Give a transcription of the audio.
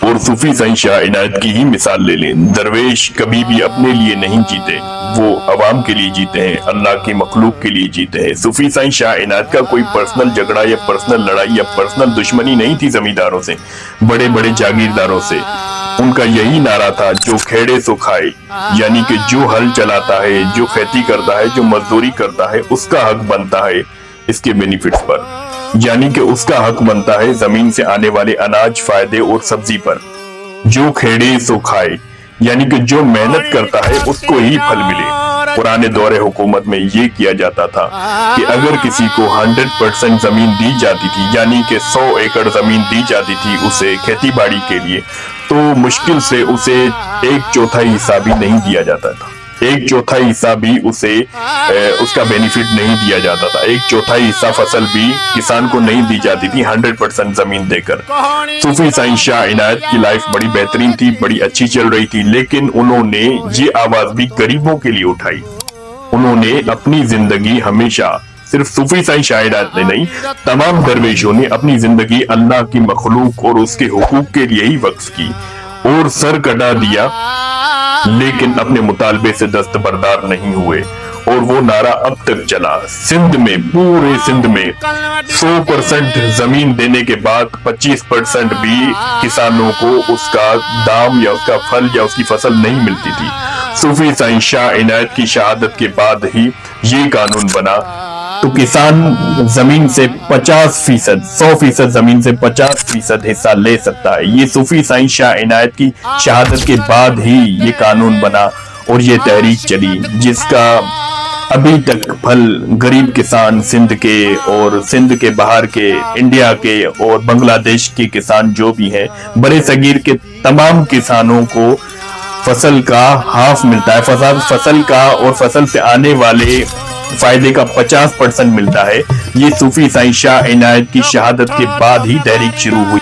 और सूफी साईं शाह इनायत की ही मिसाल ले लें। दरवेश कभी भी अपने लिए नहीं जीते, वो अवाम के लिए जीते हैं, अल्लाह की मखलूक के लिए जीते हैं। सूफी साईं शाह इनायत का कोई पर्सनल झगड़ा या पर्सनल लड़ाई या पर्सनल दुश्मनी नहीं थी जमींदारों से, बड़े बड़े जागीरदारों से। उनका यही नारा था, जो खेड़े सो खाए, यानी कि जो हल चलाता है, जो खेती करता है, जो मजदूरी करता है, उसका हक बनता है इसके बेनिफिट्स पर, यानी कि उसका हक बनता है जमीन से आने वाले अनाज, फायदे और सब्जी पर। जो खेड़े सो खाए, यानी कि जो मेहनत करता है उसको ही फल मिले। पुराने दौरे हुकूमत में ये किया जाता था कि अगर किसी को 100% जमीन दी जाती थी, यानी कि 100 एकड़ जमीन दी जाती थी उसे खेती बाड़ी के लिए, तो मुश्किल से उसे 1/4 हिस्सा भी नहीं दिया जाता था। 1/4 हिस्सा भी उसे उसका बेनिफिट नहीं दिया जाता था। 1/4 हिस्सा फसल भी किसान को नहीं दी जाती थी 100% जमीन देकर। सूफी साईं शाह इनायत की लाइफ बड़ी बेहतरीन थी, बड़ी अच्छी चल रही थी, लेकिन उन्होंने ये आवाज भी गरीबों के लिए उठाई। उन्होंने अपनी जिंदगी हमेशा, सिर्फ सूफी साईं शाह इनायत ने नहीं, तमाम दरवेशों ने अपनी जिंदगी अल्लाह की मखलूक और उसके हुकूक के लिए ही वक्फ की और सर कटा दिया, लेकिन अपने मुतालबे से दस्तबरदार नहीं हुए। और वो नारा अब तक चला। सिंध में, पूरे सिंध में 100% जमीन देने के बाद 25% भी किसानों को उसका दाम या उसका फल या उसकी फसल नहीं मिलती थी। सूफी साईं शाह इनायत की शहादत के बाद ही ये कानून बना, तो किसान जमीन से 50%, 100% जमीन से 50% हिस्सा ले सकता है। ये सूफी साईं शाह इनायत की शहादत के बाद ही ये कानून बना और ये तहरीक चली, जिसका अभी तक फल गरीब किसान सिंध के और सिंध के बाहर के, इंडिया के और बांग्लादेश के किसान जो भी हैं, बड़े सगीर के तमाम किसानों को फसल का हाफ मिलता है। फसल का और फसल से आने वाले फायदे का 50% मिलता है। ये सूफी साईं शाह इनायत की शहादत के बाद ही तहरीक शुरू हुई।